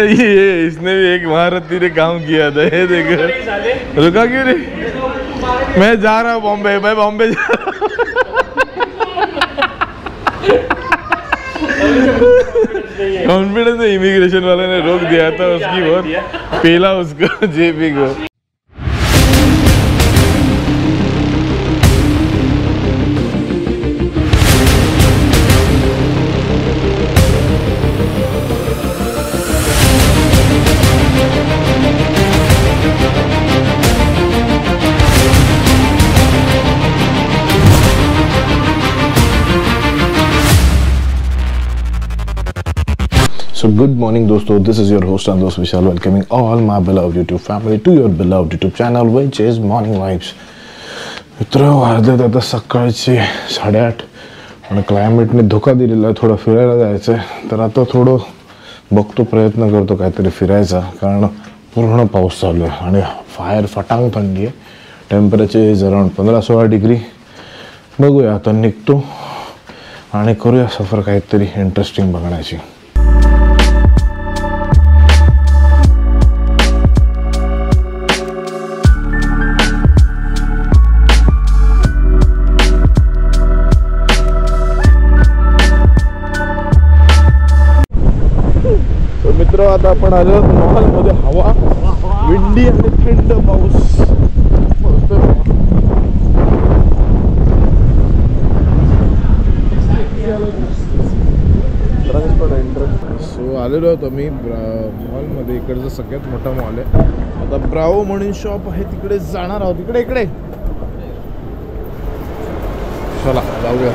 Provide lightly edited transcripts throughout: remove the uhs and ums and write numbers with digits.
ये इसने भी एक महारथी ने काम किया था, ये देखो। रुका क्यों रे? मैं जा रहा हूँ बॉम्बे, मैं बॉम्बे जा रहा हूँ। कॉन्फिडेंस इमिग्रेशन वाले ने रोक दिया था उसकी, बहुत पेला उसको जेपी को। So good morning दोस्तों, this is your host Andos Vishal welcoming all my beloved YouTube family to your beloved YouTube channel which is Morning Vibes. मित्र वाजलेत आता सकाळचे 8:30 आणि क्लायमेटने धोका दिलेला आहे, थोडं फिरायला जायचं आहे. तर आता थोडं बघतो, प्रयत्न करतो काहीतरी फिरायचा, कारण पूर्ण पाऊस चालू आहे आणि फायर फटांग थंडी आहे. Temperature is around 15-16 degree. बघूया आता, निघतो आणि करूया सफर काहीतरी इंटरेस्टिंग बघण्याची. आता आपण आलो मॉलमध्ये. हवा विंडी आणि थंड पाऊस. सो आलेलो होतो मी मॉलमध्ये. इकडचं सगळ्यात मोठा मॉल आहे. आता ब्रावो म्हणून शॉप आहे, तिकडे जाणार आहोत. इकडे चला जाऊया.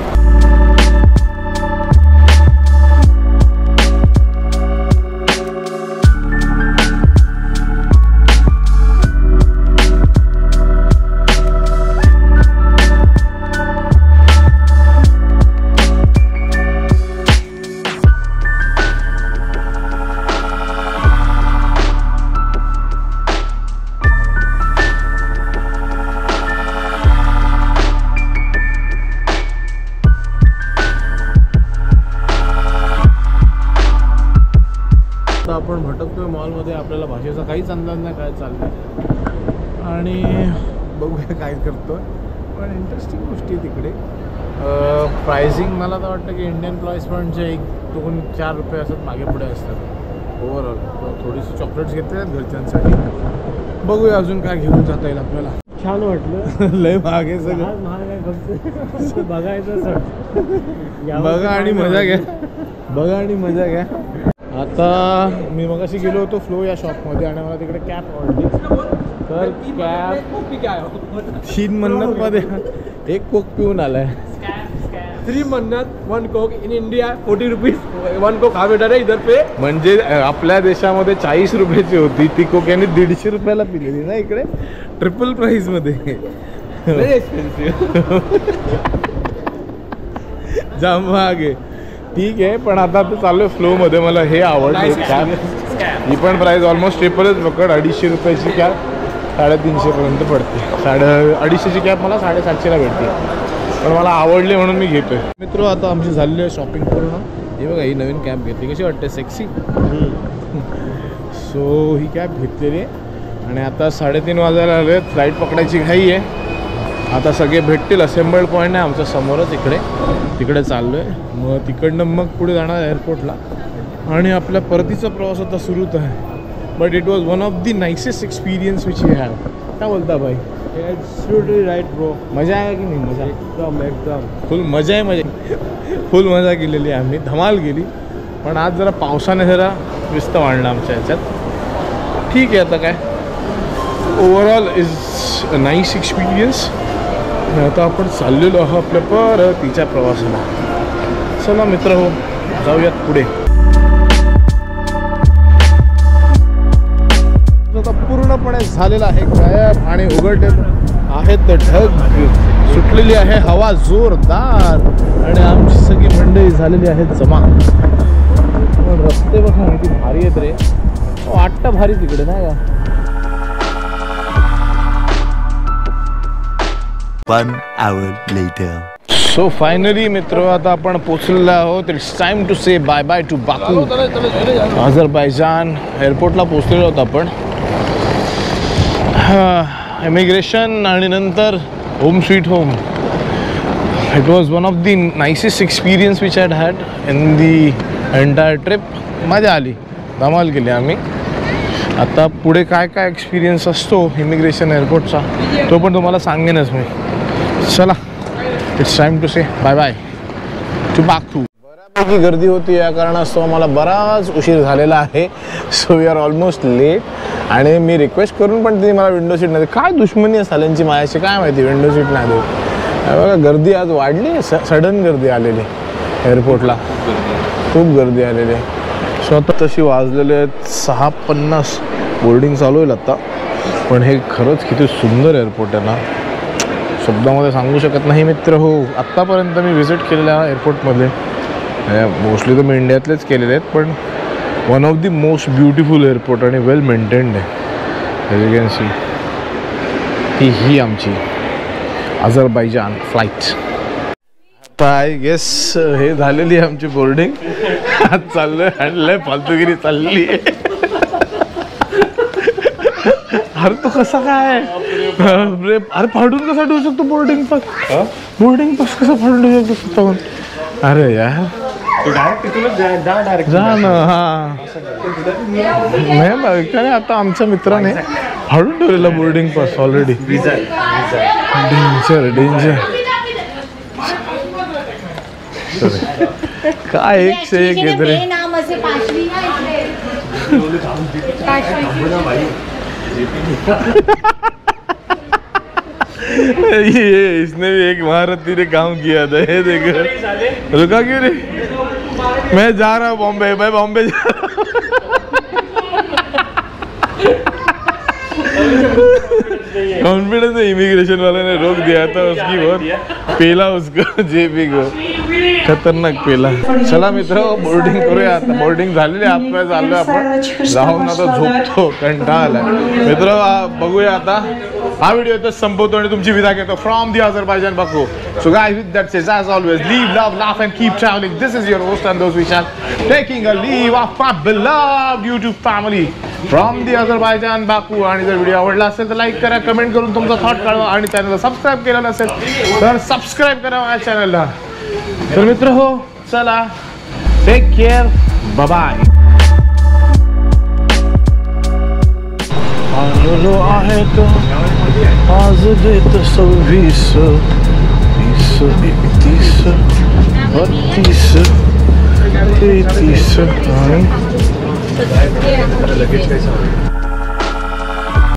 आपण भटकतोय मॉलमध्ये. आपल्याला भाषेचा काहीच अंदाज नाही काय चाललंय आणि बघूया काय करतोय. पण इंटरेस्टिंग गोष्टी तिकडे. प्राइसिंग मला तर वाटतं की इंडियन प्राइस पॉईंटचे 1-2-4 रुपये असत मागे पुढे असतात ओव्हरऑल. थोडीशी चॉकलेट्स घेते घरच्यांसाठी. बघूया अजून काय घेऊन जाता येईल आपल्याला. छान वाटलं. लय महाग आहे सगळं. महाग आहे फक्त बघायचं सर. बघा आणि मजा घ्या, बघा आणि मजा घ्या. आता मी मगाशी गेलो होतो फ्लो या शॉपमध्ये आणि मला तिकडे कॅप आवडली. तर कॅप 3 मन्नतमध्ये 1 कोक पिऊन आलाय. 3 मन्नत 1 कोक. इन इंडिया 40 रुपीज 1 कोक. हा बेटर आहे इधर पे. म्हणजे आपल्या देशामध्ये 40 रुपयाची होती ती कोक, यांनी 150 रुपयाला पिलेली ना इकडे. ट्रिपल प्राइस मध्ये. Very expensive. जाम महाग आहे. ठीक आहे, पण आता तर चालू आहे फ्लो मध्ये. मला हे आवडलं कॅप. ही पण प्राइस ऑलमोस्ट ट्रिपलच पकड. 250 रुपयाची कॅप 350 पर्यंत पडते. 250ची कॅप मला 750ला भेटते. पण मला आवडली म्हणून मी घेतोय. मित्र आता आमची झालेली आहे शॉपिंग पूर्ण. हे बघा, ही नवीन कॅप घेतली. कशी वाटते? सेक्सी. सो ही कॅप घेतलेली आहे आणि आता 3:30 वाजायला आले. फ्लाईट पकडायची घाई आहे. आता सगळे भेटतील. असेंबल्ड पॉईंट आहे आमच्या समोरच इकडे. तिकडे चाललो आहे. मग तिकडनं मग पुढे जाणार एअरपोर्टला आणि आपल्या परतीचा प्रवास आता सुरूच आहे. But it was one of the nicest experience which we have. काय बोलता भाई? Absolutely right bro. मजा आहे की नाही? मजा एकदम फुल मजा आहे. फुल मजा केलेली आहे आम्ही. धमाल केली. पण आज जरा पावसाने जरा विस्त वाढलं आमच्या ह्याच्यात. ठीक आहे, आता काय overall is a nice experience. आता आपण चाललेलो आहोत आपल्या परतीच्या प्रवासाला. चला मित्र हो, जाऊयात पुढे. आता पूर्णपणे झालेला आहे गायब आणि उघडलेलं आहेत ढग. सुटलेली आहे हवा जोरदार आणि आमची सगळी मंडळी झालेली आहेत जमा. पण रस्ते बघा किती भारी आहेत रे. वाटतं भारी तिकडे नाही का. 1 hour later. सो फायनली मित्र आता आपण पोचलेलो आहोत. It's time to say bye bye to Baku. Azerbaijan एअरपोर्टला पोचलेलो आहोत आपण. इमिग्रेशन आणि नंतर home sweet home. It was one of the nicest experience which I had in the entire trip. मजा आली, धमाल केली आम्ही. आता पुढे काय काय एक्सपिरियन्स असतो इमिग्रेशन एअरपोर्टचा तो पण तुम्हाला सांगेनच मी. चला, it's time to say bye bye to Baku. बऱ्यापैकी गर्दी होती, या कारणास्तव आम्हाला बराच उशीर झालेला आहे. So we are almost late. आणि मी रिक्वेस्ट करून पण तिने मला विंडो सीट नाही. काय दुश्मनी आहे साल्यांची माझ्याशी काय माहिती, विंडो सीट नाही देत. बघा गर्दी आज वाढली, सडन गर्दी आलेली एअरपोर्टला, खूप गर्दी आलेली. सो आता तशी वाजलेले आहेत 6:50. बोर्डिंग चालू होईल आता. पण हे खरंच किती सुंदर एअरपोर्ट आहे ना, शब्दामध्ये सांगू शकत नाही मित्र हो. आत्तापर्यंत मी व्हिजिट केलेल्या एअरपोर्टमध्ये मोस्टली तर मी इंडियातलेच केलेले आहेत, पण one of the most beautiful airport आणि वेल मेंटेन्ड आहे. ॲज यू कॅन सी ही आमची अझरबैजान फ्लाईट. आता आय गेस हे झालेली आहे आमची बोर्डिंग. आज चाललोय आणि लय फालतूगिरी चालली आहे. अरे तो कसा काय अरे फाडून कसा ठेवू शकतो बोर्डिंग पास? बोर्डिंग पास कसा फाडून ठेवू शकतो? अरे यार जा ना. हा नाही, आता आमच्या मित्राने फाडून ठेवलेला boarding pass already. Danger danger. काय एक से एक येत रे. ये इसने भी एक महारथी ने काम किया था. ये देखो, रुका क्यों रे? मैं जा रहा हूँ बॉम्बे, मैं बॉम्बे जा रहा हूँ. कॉन्फिडेंस इमिग्रेशन वाले ने रोक दिया था उसकी बहुत पेला उसको जेपी को खतरनाक पेला. चला मित्र, बोर्डिंग करूया आता. बोर्डिंग झालेली, आतमध्ये चाललोय आपण. जाऊन आता झोपतो, कंटाळा आलाय. मित्र बघूया आता. हा व्हिडिओ इथं संपवतो आणि तुमची विदा घेतो from the Azerbaijan Baku. So guys, with that says as always, live, love, laugh and keep traveling. This is your host Andosh Vishal, taking a leave of my beloved YouTube family from the Azerbaijan Baku. आणि जर video आवडला असेल तर like करा, comment करून तुमचा thought कळवा. आणि चॅनलला सबस्क्राईब केलं नसेल तर सबस्क्राईब करा माझ्या चॅनलला. तर मित्र हो, चला, टेक केअर, बाय बाय. आलेलो आहे तो आज देत 26, 20, 31, 32, 33 आणि